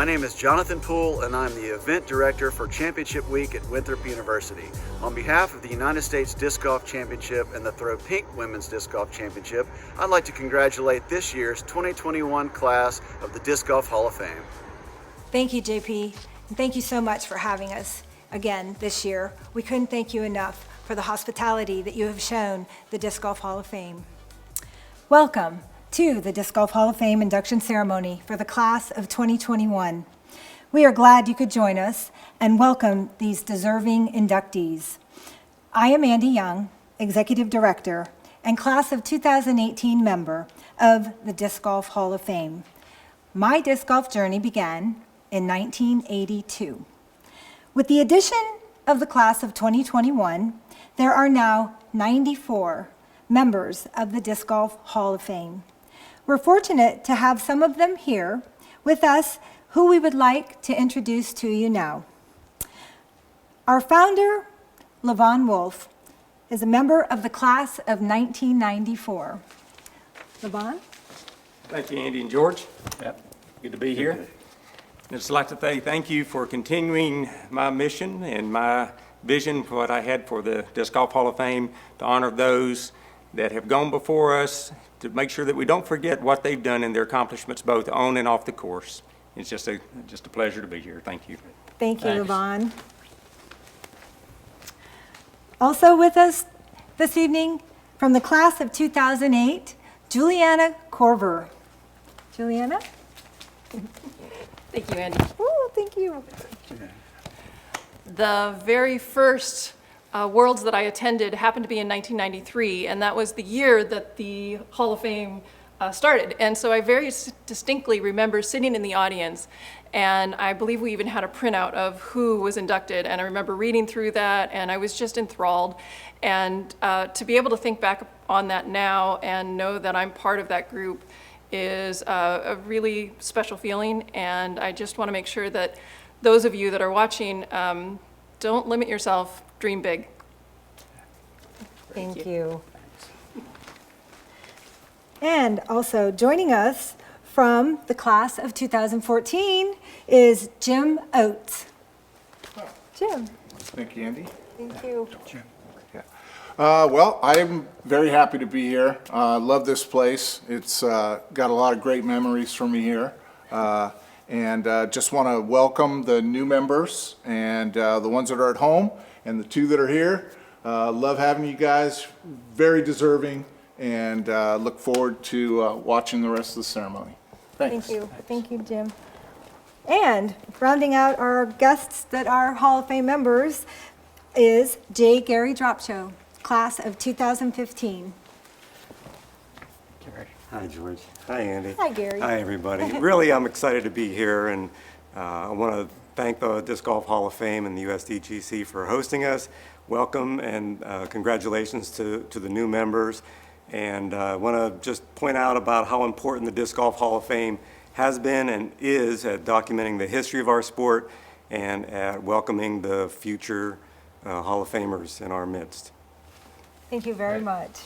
name is Jonathan Poole, and I'm the Event Director for Championship Week at Winthrop University. On behalf of the United States Disc Golf Championship and the Throw Pink Women's Disc Golf Championship, I'd like to congratulate this year's 2021 class of the Disc Golf Hall of Fame. Thank you, JP, and thank you so much for having us again this year. We couldn't thank you enough for the hospitality that you have shown the Disc Golf Hall of Fame. Welcome to the Disc Golf Hall of Fame induction ceremony for the class of 2021. We are glad you could join us and welcome these deserving inductees. I am Andy Young, Executive Director and class of 2018 member of the Disc Golf Hall of Fame. My disc golf journey began in 1982. With the addition of the class of 2021, there are now 94 members of the Disc Golf Hall of Fame. We're fortunate to have some of them here with us who we would like to introduce to you now. Our founder, Levon Wolf, is a member of the class of 1994. Levon? Thank you, Andy and George. Yep. Good to be here. I'd just like to say thank you for continuing my mission and my vision for what I had for the Disc Golf Hall of Fame, to honor those that have gone before us, to make sure that we don't forget what they've done in their accomplishments both on and off the course. It's just a pleasure to be here. Thank you. Thank you, Levon. Also with us this evening from the class of 2008, Juliana Corver. Juliana? Thank you, Andy. Oh, thank you. The very first Worlds that I attended happened to be in 1993, and that was the year that the Hall of Fame started. And so I very distinctly remember sitting in the audience, and I believe we even had a printout of who was inducted, and I remember reading through that, and I was just enthralled. And to be able to think back on that now and know that I'm part of that group is a really special feeling, and I just want to make sure that those of you that are watching, don't limit yourself, dream big. Thank you. And also joining us from the class of 2014 is Jim Oates. Jim. Thank you, Andy. Thank you. Well, I'm very happy to be here. Love this place. It's got a lot of great memories for me here. And just want to welcome the new members and the ones that are at home and the two that are here. Love having you guys, very deserving, and look forward to watching the rest of the ceremony. Thanks. Thank you. Thank you, Jim. And rounding out our guests that are Hall of Fame members is J. Gary Dropshow, class of 2015. Hi, George. Hi, Andy. Hi, Gary. Hi, everybody. Really, I'm excited to be here, and I want to thank the Disc Golf Hall of Fame and the USDGC for hosting us. Welcome and congratulations to the new members. And I want to just point out about how important the Disc Golf Hall of Fame has been and is at documenting the history of our sport and at welcoming the future Hall of Famers in our midst. Thank you very much.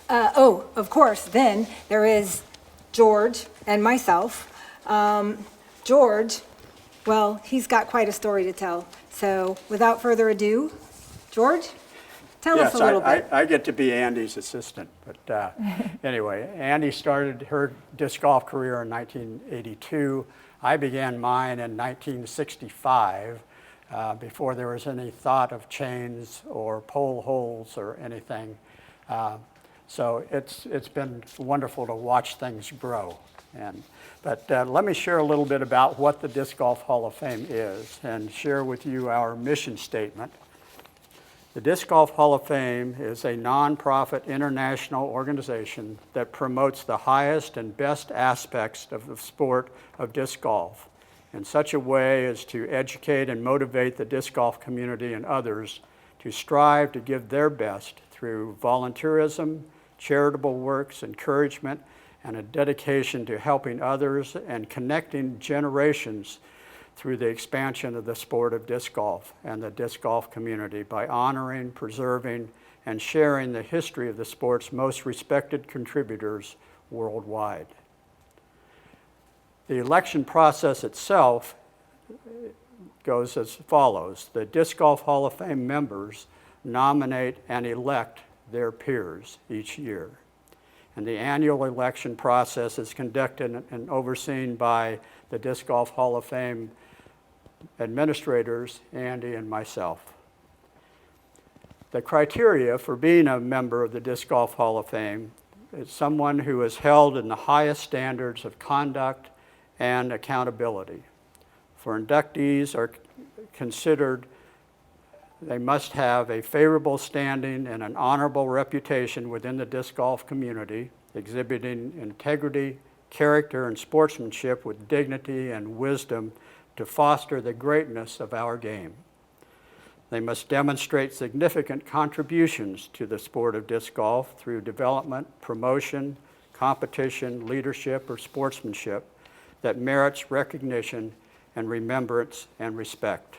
Oh, of course, then there is George and myself. George, well, he's got quite a story to tell. So without further ado, George, tell us a little bit. I get to be Andy's assistant. But anyway, Andy started her disc golf career in 1982. I began mine in 1965. Before there was any thought of chains or pole holes or anything. So it's been wonderful to watch things grow. But let me share a little bit about what the Disc Golf Hall of Fame is and share with you our mission statement. The Disc Golf Hall of Fame is a nonprofit international organization that promotes the highest and best aspects of the sport of disc golf in such a way as to educate and motivate the disc golf community and others to strive to give their best through volunteerism, charitable works, encouragement, and a dedication to helping others and connecting generations through the expansion of the sport of disc golf and the disc golf community by honoring, preserving, and sharing the history of the sport's most respected contributors worldwide. The election process itself goes as follows. The Disc Golf Hall of Fame members nominate and elect their peers each year. And the annual election process is conducted and overseen by the Disc Golf Hall of Fame administrators, Andy and myself. The criteria for being a member of the Disc Golf Hall of Fame is someone who is held in the highest standards of conduct and accountability. For inductees are considered, they must have a favorable standing and an honorable reputation within the disc golf community, exhibiting integrity, character, and sportsmanship with dignity and wisdom to foster the greatness of our game. They must demonstrate significant contributions to the sport of disc golf through development, promotion, competition, leadership, or sportsmanship that merits recognition and remembrance and respect.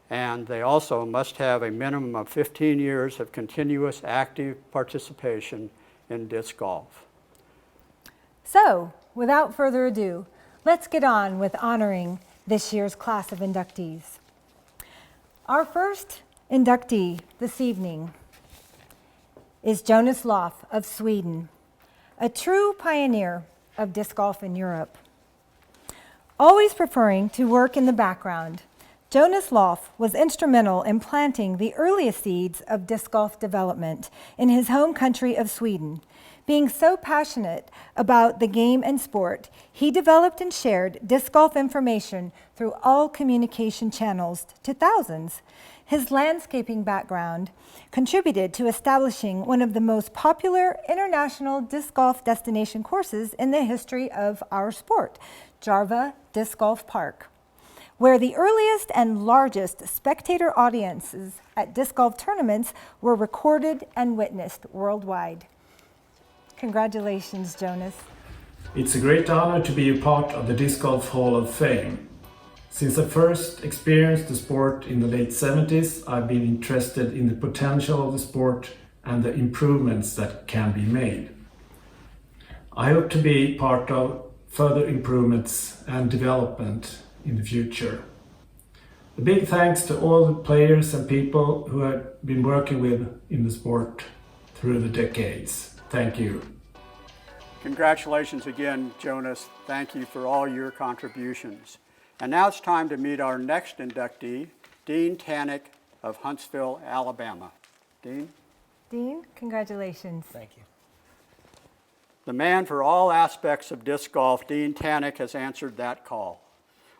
And they also must have a minimum of 15 years of continuous active participation in disc golf. So, without further ado, let's get on with honoring this year's class of inductees. Our first inductee this evening is Jonas Loff of Sweden, a true pioneer of disc golf in Europe. Always preferring to work in the background, Jonas Loff was instrumental in planting the earliest seeds of disc golf development in his home country of Sweden. Being so passionate about the game and sport, he developed and shared disc golf information through all communication channels to thousands. His landscaping background contributed to establishing one of the most popular international disc golf destination courses in the history of our sport, Jarva Disc Golf Park, where the earliest and largest spectator audiences at disc golf tournaments were recorded and witnessed worldwide. Congratulations, Jonas. It's a great honor to be a part of the Disc Golf Hall of Fame. Since I first experienced the sport in the late 70s, I've been interested in the potential of the sport and the improvements that can be made. I hope to be part of further improvements and development in the future. A big thanks to all the players and people who I've been working with in the sport through the decades. Thank you. Congratulations again, Jonas. Thank you for all your contributions. And now it's time to meet our next inductee, Dean Tannock of Huntsville, Alabama. Dean? Dean, congratulations. Thank you. The man for all aspects of disc golf, Dean Tannock has answered that call.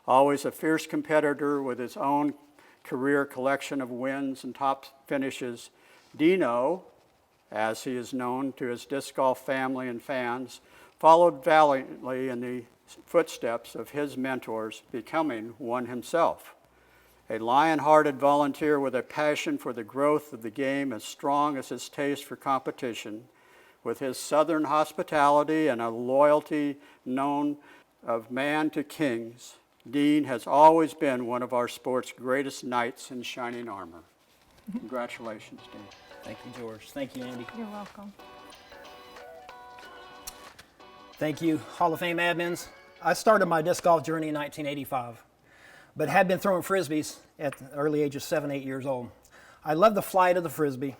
Always a fierce competitor with his own career collection of wins and top finishes, Dino, as he is known to his disc golf family and fans, followed valiantly in the footsteps of his mentors, becoming one himself. A lion-hearted volunteer with a passion for the growth of the game as strong as his taste for competition, with his southern hospitality and a loyalty known of man to kings, Dean has always been one of our sport's greatest knights in shining armor. Congratulations, Dean. Thank you, George. Thank you, Andy. You're welcome. Thank you, Hall of Fame admins. I started my disc golf journey in 1985, but had been throwing frisbees at the early age of 7, 8 years old. I love the flight of the frisbee,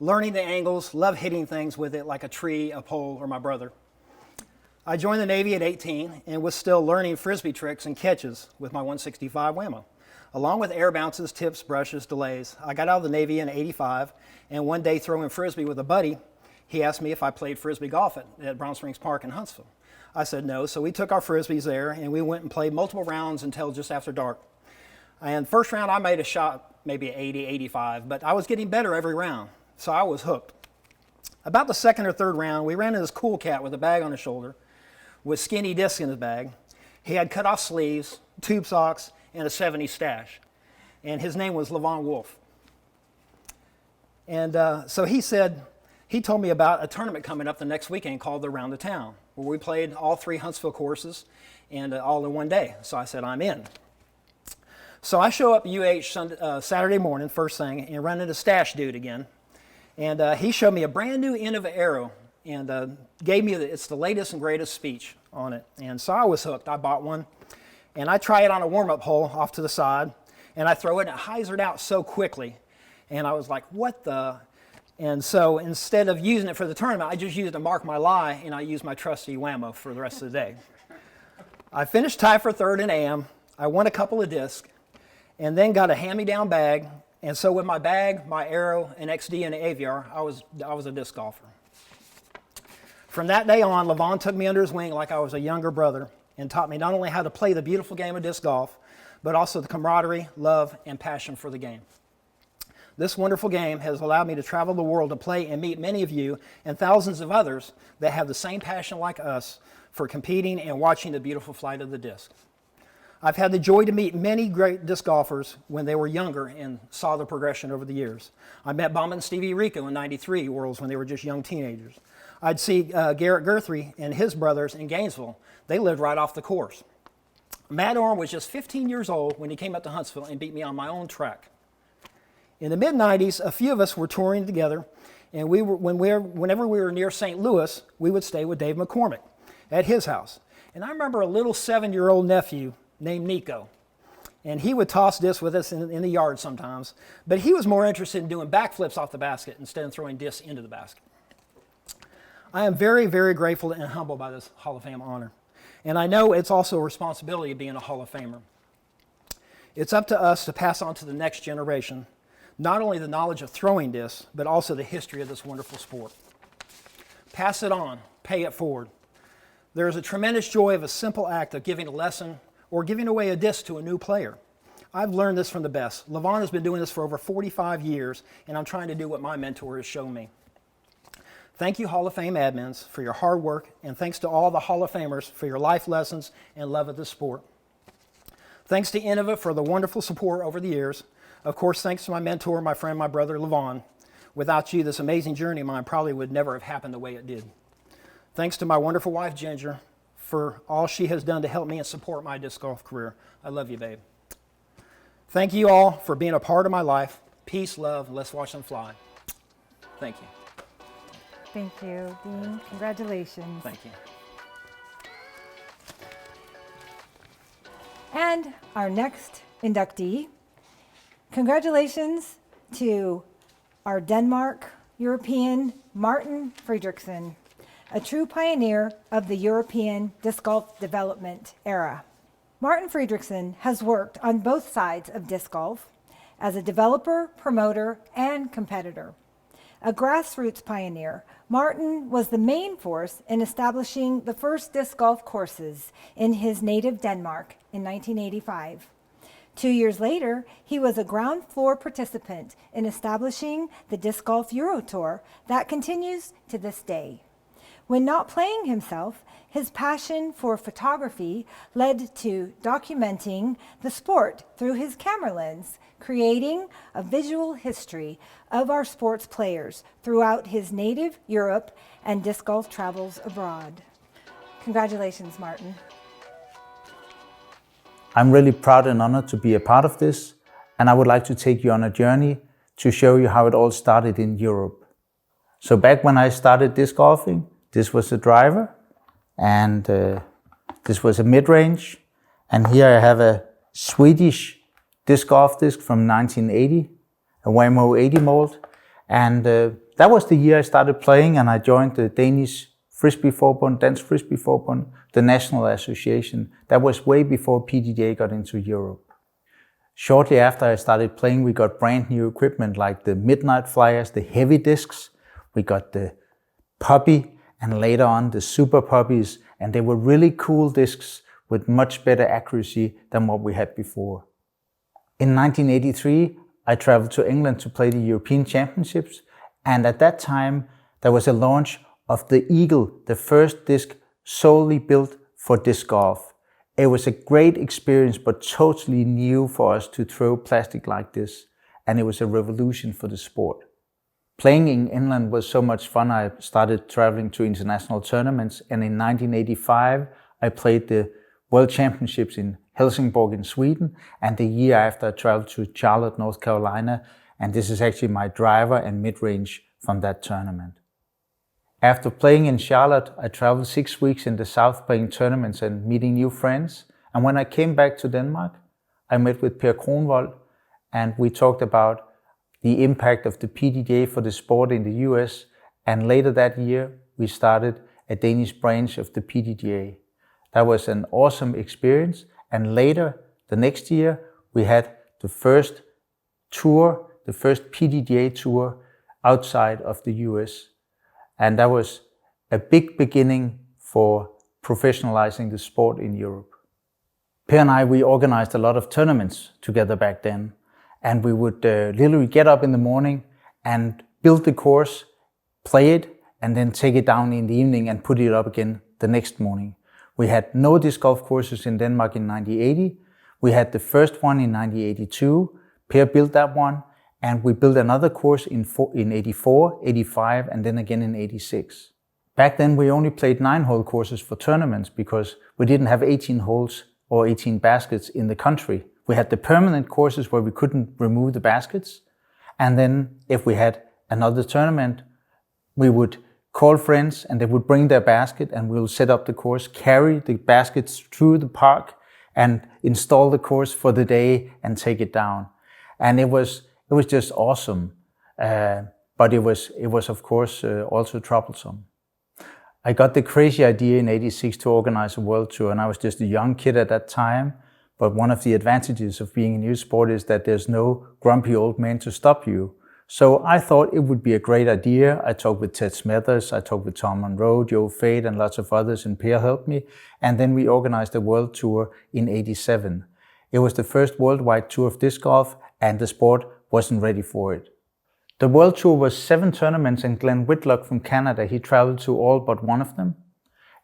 learning the angles, love hitting things with it like a tree, a pole, or my brother. I joined the Navy at 18 and was still learning frisbee tricks and catches with my 165 Whammo. Along with air bounces, tips, brushes, delays, I got out of the Navy in 85, and one day throwing frisbee with a buddy, he asked me if I played frisbee golf at Brown Springs Park in Huntsville. I said no, so we took our frisbees there, and we went and played multiple rounds until just after dark. And first round, I made a shot, maybe 80, 85, but I was getting better every round, so I was hooked. About the second or third round, we ran into this cool cat with a bag on his shoulder with skinny discs in his bag. He had cut off sleeves, tube socks, and a 70s stash. And his name was Levon Wolf. And so he told me about a tournament coming up the next weekend called the Round of Town, where we played all 3 Huntsville courses and all in one day. So I said, I'm in. So I show up at Saturday morning, first thing, and run into Stash Dude again. And he showed me a brand new Innova Arrow and gave me it's the latest and greatest speech on it. And so I was hooked. I bought one, and I try it on a warm-up hole off to the side, and I throw it, and it hyzered out so quickly. And I was like, what the? And so instead of using it for the tournament, I just used it to mark my lie, and I used my trusty whammo for the rest of the day. I finished tied for third in AM. I won a couple of discs, and then got a hand-me-down bag. And so with my bag, my arrow, an XD, and an AVR, I was a disc golfer. From that day on, Levon took me under his wing like I was a younger brother and taught me not only how to play the beautiful game of disc golf, but also the camaraderie, love, and passion for the game. This wonderful game has allowed me to travel the world to play and meet many of you and thousands of others that have the same passion like us for competing and watching the beautiful flight of the disc. I've had the joy to meet many great disc golfers when they were younger and saw the progression over the years. I met Bum and Stevie Rico in '93 Worlds when they were just young teenagers. I'd see Garrett Guthrie and his brothers in Gainesville. They lived right off the course. Matt Orm was just 15 years old when he came up to Huntsville and beat me on my own track. In the mid-'90s, a few of us were touring together, and whenever we were near St. Louis, we would stay with Dave McCormick at his house. And I remember a little 7-year-old nephew named Nico, and he would toss discs with us in the yard sometimes, but he was more interested in doing backflips off the basket instead of throwing discs into the basket. I am very, very grateful and humbled by this Hall of Fame honor, and I know it's also a responsibility of being a Hall of Famer. It's up to us to pass on to the next generation not only the knowledge of throwing discs, but also the history of this wonderful sport. Pass it on, pay it forward. There is a tremendous joy of a simple act of giving a lesson or giving away a disc to a new player. I've learned this from the best. Levon has been doing this for over 45 years, and I'm trying to do what my mentor has shown me. Thank you, Hall of Fame admins, for your hard work, and thanks to all the Hall of Famers for your life lessons and love of the sport. Thanks to Innova for the wonderful support over the years. Of course, thanks to my mentor, my friend, my brother, Levon. Without you, this amazing journey of mine probably would never have happened the way it did. Thanks to my wonderful wife, Ginger, for all she has done to help me and support my disc golf career. I love you, babe. Thank you all for being a part of my life. Peace, love, let's watch them fly. Thank you. Thank you, Dean. Congratulations. Thank you. And our next inductee, congratulations to our Denmark European Martin Friedrichsen, a true pioneer of the European disc golf development era. Martin Friedrichsen has worked on both sides of disc golf as a developer, promoter, and competitor. A grassroots pioneer, Martin was the main force in establishing the first disc golf courses in his native Denmark in 1985. 2 years later, he was a ground floor participant in establishing the Disc Golf Euro Tour that continues to this day. When not playing himself, his passion for photography led to documenting the sport through his camera lens, creating a visual history of our sports players throughout his native Europe and disc golf travels abroad. Congratulations, Martin. I'm really proud and honored to be a part of this, and I would like to take you on a journey to show you how it all started in Europe. So back when I started disc golfing, this was a driver, and this was a mid-range, and here I have a Swedish disc golf disc from 1980, a Whammo 80 mold, and that was the year I started playing, and I joined the Danish Frisbee Forbund, Dansk Frisbee Forbund, the national association. That was way before PDGA got into Europe. Shortly after I started playing, we got brand new equipment like the Midnight Flyers, the heavy discs. We got the Puppy, and later on the Super Puppies, and they were really cool discs with much better accuracy than what we had before. In 1983, I traveled to England to play the European Championships, and at that time there was a launch of the Eagle, the first disc solely built for disc golf. It was a great experience, but totally new for us to throw plastic like this, and it was a revolution for the sport. Playing in England was so much fun, I started traveling to international tournaments, and in 1985 I played the World Championships in Helsingborg in Sweden, and the year after I traveled to Charlotte, North Carolina, and this is actually my driver and mid-range from that tournament. After playing in Charlotte, I traveled 6 weeks in the South playing tournaments and meeting new friends. And when I came back to Denmark, I met with Per Kronvold, and we talked about the impact of the PDGA for the sport in the US. And later that year, we started a Danish branch of the PDGA. That was an awesome experience. And later, the next year, we had the first tour, the first PDGA tour outside of the US. And that was a big beginning for professionalizing the sport in Europe. Per and I, we organized a lot of tournaments together back then. And we would literally get up in the morning and build the course, play it, and then take it down in the evening and put it up again the next morning. We had no disc golf courses in Denmark in 1980. We had the first one in 1982. Per built that one, and we built another course in 84, 85, and then again in 86. Back then, we only played 9-hole courses for tournaments because we didn't have 18 holes or 18 baskets in the country. We had the permanent courses where we couldn't remove the baskets. And then if we had another tournament, we would call friends and they would bring their basket and we'll set up the course, carry the baskets through the park and install the course for the day and take it down. And it was just awesome. But it was of course also troublesome. I got the crazy idea in 86 to organize a world tour, and I was just a young kid at that time. But one of the advantages of being in youth sport is that there's no grumpy old man to stop you. So I thought it would be a great idea. I talked with Ted Smethers, I talked with Tom Monroe, Joe Fade, and lots of others, and Per helped me. And then we organized a world tour in 87. It was the first worldwide tour of disc golf, and the sport wasn't ready for it. The world tour was 7 tournaments, and Glenn Whitlock from Canada, he traveled to all but one of them.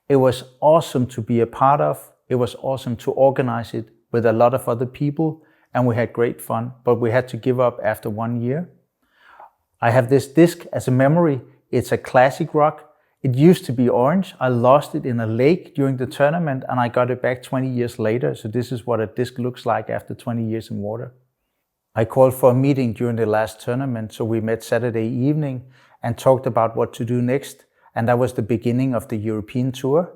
It was awesome to be a part of. It was awesome to organize it with a lot of other people, and we had great fun, but we had to give up after 1 year. I have this disc as a memory. It's a classic rock. It used to be orange. I lost it in a lake during the tournament, and I got it back 20 years later. So this is what a disc looks like after 20 years in water. I called for a meeting during the last tournament, so we met Saturday evening and talked about what to do next, and that was the beginning of the European tour.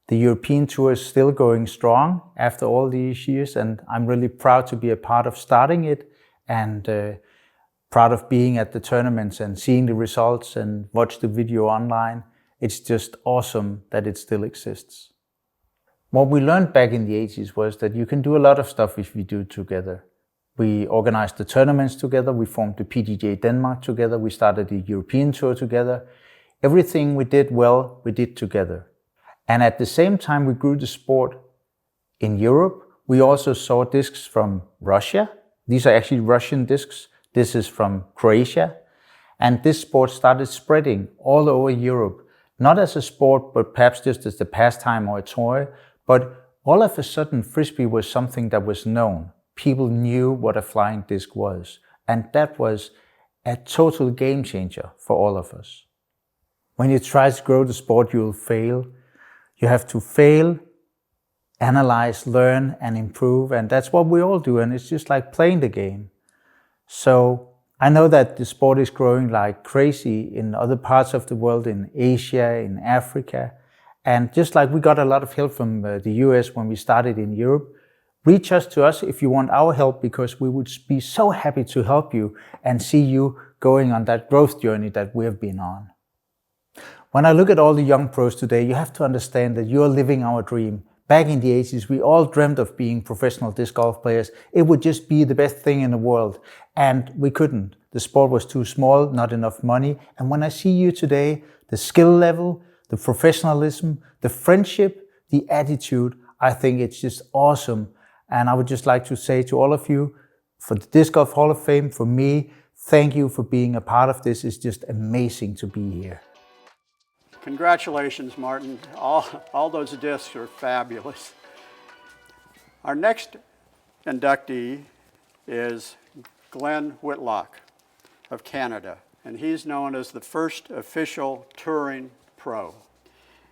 The European tour is still going strong after all these years, and I'm really proud to be a part of starting it and proud of being at the tournaments and seeing the results and watch the video online. It's just awesome that it still exists. What we learned back in the 80s was that you can do a lot of stuff if we do it together. We organized the tournaments together, we formed the PDGA Denmark together, we started the European tour together. Everything we did well, we did together. And at the same time we grew the sport in Europe, we also saw discs from Russia. These are actually Russian discs. This is from Croatia. And this sport started spreading all over Europe, not as a sport, but perhaps just as a pastime or a toy. But all of a sudden, Frisbee was something that was known. People knew what a flying disc was. And that was a total game changer for all of us. When you try to grow the sport, you'll fail. You have to fail, analyze, learn, and improve. And that's what we all do. And it's just like playing the game. So I know that the sport is growing like crazy in other parts of the world, in Asia, in Africa. And just like we got a lot of help from the US when we started in Europe, reach us to us if you want our help, because we would be so happy to help you and see you going on that growth journey that we have been on. When I look at all the young pros today, you have to understand that you're living our dream. Back in the 80s, we all dreamt of being professional disc golf players. It would just be the best thing in the world. And we couldn't. The sport was too small, not enough money. And when I see you today, the skill level, the professionalism, the friendship, the attitude, I think it's just awesome. And I would just like to say to all of you, for the Disc Golf Hall of Fame, for me, thank you for being a part of this. It's just amazing to be here. Congratulations, Martin. All those discs are fabulous. Our next inductee is Glenn Whitlock of Canada, and he's known as the first official touring pro.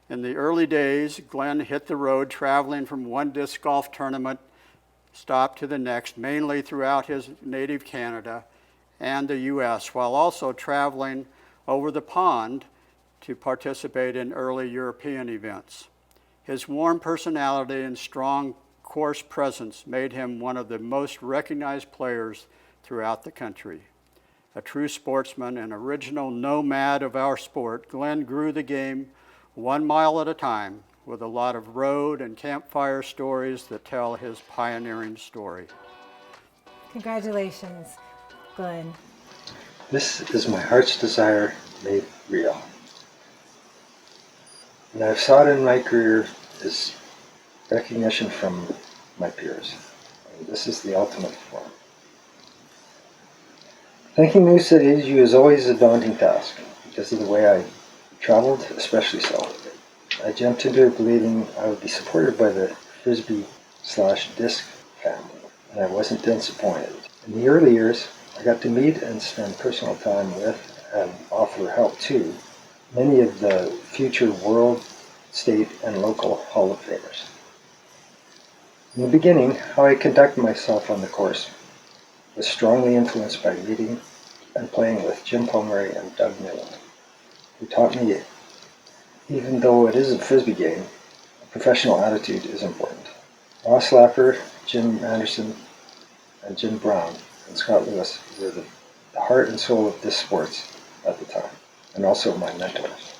In the early days, Glenn hit the road traveling from one disc golf tournament stop to the next, mainly throughout his native Canada and the US, while also traveling over the pond to participate in early European events. His warm personality and strong course presence made him one of the most recognized players throughout the country. A true sportsman and original nomad of our sport, Glenn grew the game 1 mile at a time with a lot of road and campfire stories that tell his pioneering story. Congratulations, Glenn. This is my heart's desire made real. And I've sought in my career is recognition from my peers. And this is the ultimate form. Thanking those that aided you is always a daunting task because of the way I traveled, especially so. I jumped into it believing I would be supported by the Frisbee/disc family, and I wasn't disappointed. In the early years, I got to meet and spend personal time with, and offer help to, many of the future world, state, and local Hall of Famers. In the beginning, how I conducted myself on the course was strongly influenced by meeting and playing with Jim Pomeroy and Doug Newland, who taught me, even though it is a Frisbee game, a professional attitude is important. Ross Laffer, Jim Anderson, and Jim Brown and Scott Lewis were the heart and soul of disc sports at the time, and also my mentors.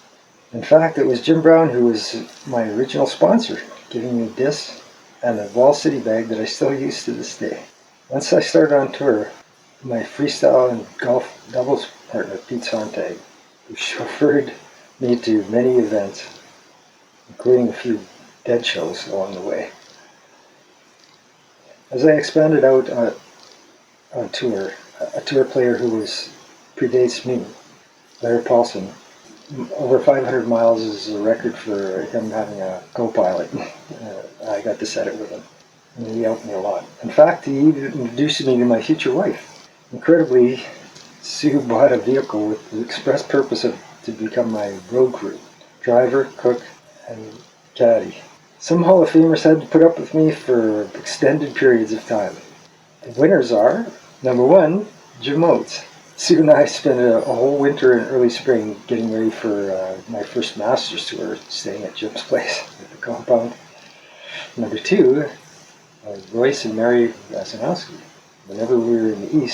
In fact, it was Jim Brown who was my original sponsor, giving me discs and a Wall City bag that I still use to this day. Once I started on tour, my freestyle and golf doubles partner, Pete Sontag, who chauffeured me to many events, including a few dead shows along the way. As I expanded out on tour, a tour player who predates me, Larry Paulson, over 500 miles is a record for him having a co-pilot. I got to set it with him, and he helped me a lot. In fact, he even introduced me to my future wife. Incredibly, Sue bought a vehicle with the express purpose to become my road crew, driver, cook, and caddy. Some Hall of Famers had to put up with me for extended periods of time. The winners are, number 1, Jim Oates. Sue and I spent a whole winter and early spring getting ready for my first Masters tour, staying at Jim's place at the compound. Number 2, Royce and Mary Vasanowski. Whenever we were in the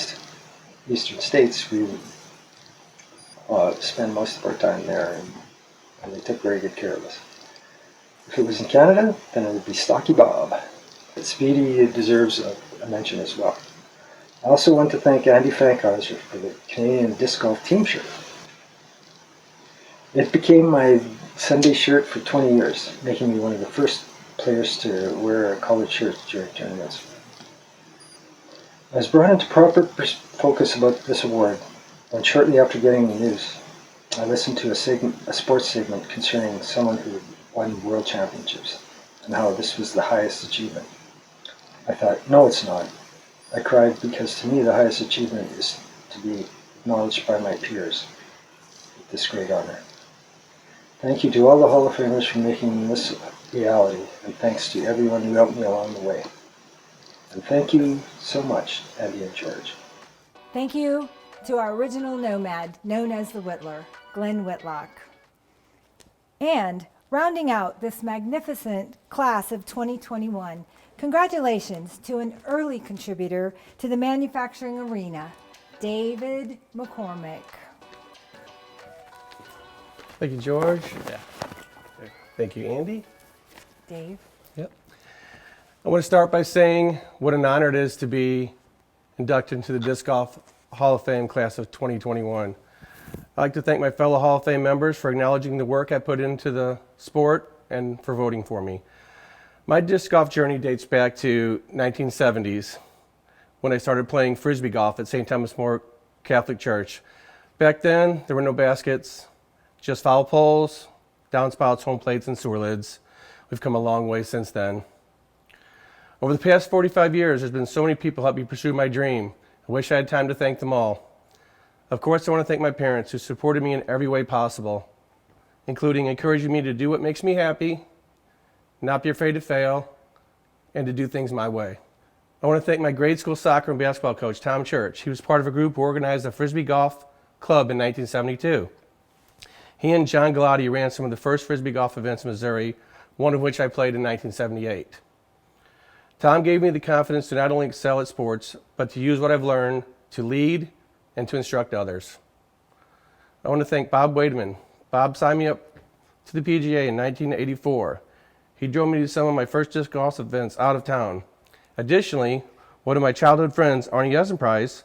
eastern states, we would spend most of our time there, and they took very good care of us. If it was in Canada, then it would be Stocky Bob. Speedy deserves a mention as well. I also want to thank Andy Fankhauser for the Canadian Disc Golf team shirt. It became my Sunday shirt for 20 years, making me one of the first players to wear a colored shirt during tournaments. I was brought into proper focus about this award when shortly after getting the news, I listened to a sports segment concerning someone who won world championships and how this was the highest achievement. I thought, no, it's not. I cried because to me the highest achievement is to be acknowledged by my peers with this great honor. Thank you to all the Hall of Famers for making this reality, and thanks to everyone who helped me along the way. And thank you so much, Andy and George. Thank you to our original nomad, known as the Whittler, Glenn Whitlock. And rounding out this magnificent class of 2021, congratulations to an early contributor to the manufacturing arena, David McCormick. Thank you, George. Yeah. Thank you, Andy. Dave. Yep. I want to start by saying what an honor it is to be inducted into the Disc Golf Hall of Fame class of 2021. I'd like to thank my fellow Hall of Fame members for acknowledging the work I put into the sport and for voting for me. My disc golf journey dates back to 1970s when I started playing Frisbee golf at St. Thomas More Catholic Church. Back then, there were no baskets, just foul poles, downspouts, home plates, and sewer lids. We've come a long way since then. Over the past 45 years, there's been so many people who helped me pursue my dream. I wish I had time to thank them all. Of course, I want to thank my parents who supported me in every way possible, including encouraging me to do what makes me happy, not be afraid to fail, and to do things my way. I want to thank my grade school soccer and basketball coach, Tom Church. He was part of a group who organized the Frisbee Golf Club in 1972. He and John Galati ran some of the first Frisbee golf events in Missouri, one of which I played in 1978. Tom gave me the confidence to not only excel at sports, but to use what I've learned to lead and to instruct others. I want to thank Bob Wademan. Bob signed me up to the PGA in 1984. He drove me to some of my first disc golf events out of town. Additionally, one of my childhood friends, Arnie Yesenprice,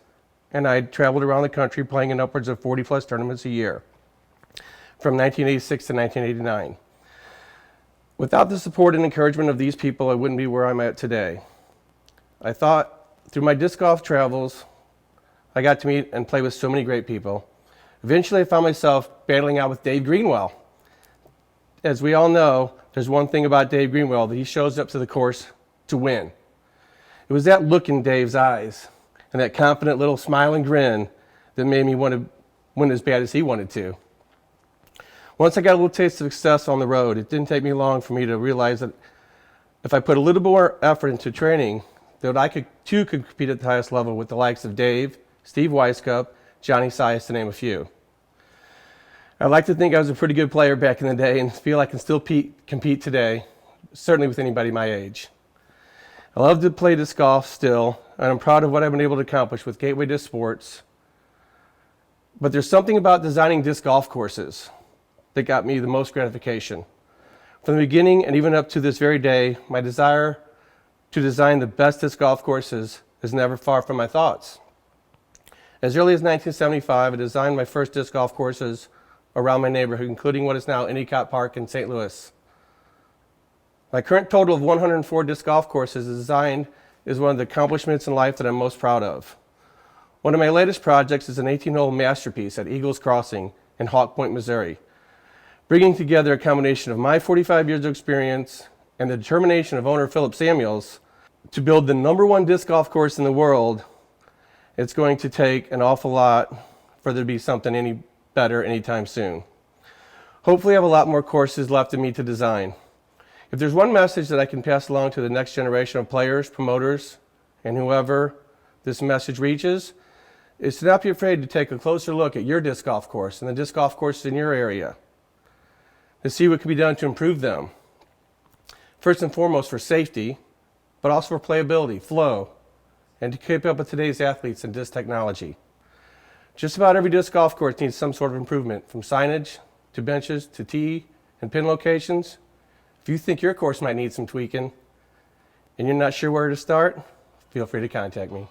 and I traveled around the country playing in upwards of 40-plus tournaments a year from 1986 to 1989. Without the support and encouragement of these people, I wouldn't be where I'm at today. I thought through my disc golf travels, I got to meet and play with so many great people. Eventually, I found myself battling out with Dave Greenwell. As we all know, there's one thing about Dave Greenwell, that he shows up to the course to win. It was that look in Dave's eyes and that confident little smiling grin that made me want to win as bad as he wanted to. Once I got a little taste of success on the road, it didn't take me long for me to realize that if I put a little more effort into training, that I could compete at the highest level with the likes of Dave, Steve Weiskup, Johnny Sias, to name a few. I'd like to think I was a pretty good player back in the day and feel I can still compete today, certainly with anybody my age. I love to play disc golf still, and I'm proud of what I've been able to accomplish with Gateway Disc Sports. But there's something about designing disc golf courses that got me the most gratification. From the beginning and even up to this very day, my desire to design the best disc golf courses is never far from my thoughts. As early as 1975, I designed my first disc golf courses around my neighborhood, including what is now Endicott Park in St. Louis. My current total of 104 disc golf courses designed is one of the accomplishments in life that I'm most proud of. One of my latest projects is an 18-hole masterpiece at Eagles Crossing in Hawk Point, Missouri, bringing together a combination of my 45 years of experience and the determination of owner Philip Samuels to build the #1 disc golf course in the world. It's going to take an awful lot for there to be something any better anytime soon. Hopefully I have a lot more courses left in me to design. If there's one message that I can pass along to the next generation of players, promoters, and whoever this message reaches, is to not be afraid to take a closer look at your disc golf course and the disc golf courses in your area, to see what can be done to improve them. First and foremost for safety, but also for playability, flow, and to keep up with today's athletes and disc technology. Just about every disc golf course needs some sort of improvement, from signage to benches to tee and pin locations. If you think your course might need some tweaking and you're not sure where to start, feel free to contact me.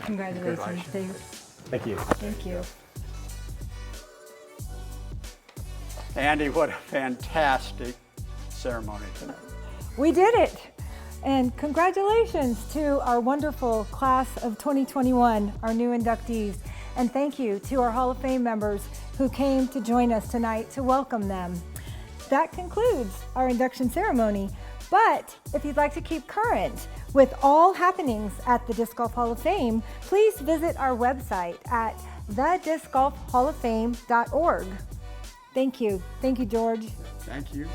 Congratulations, Dave. Thank you. Thank you. Andy, what a fantastic ceremony tonight. We did it. And congratulations to our wonderful class of 2021, our new inductees. And thank you to our Hall of Fame members who came to join us tonight to welcome them. That concludes our induction ceremony. But if you'd like to keep current with all happenings at the Disc Golf Hall of Fame, please visit our website at thediscgolfhalloffame.org. Thank you. Thank you, George. Thank you.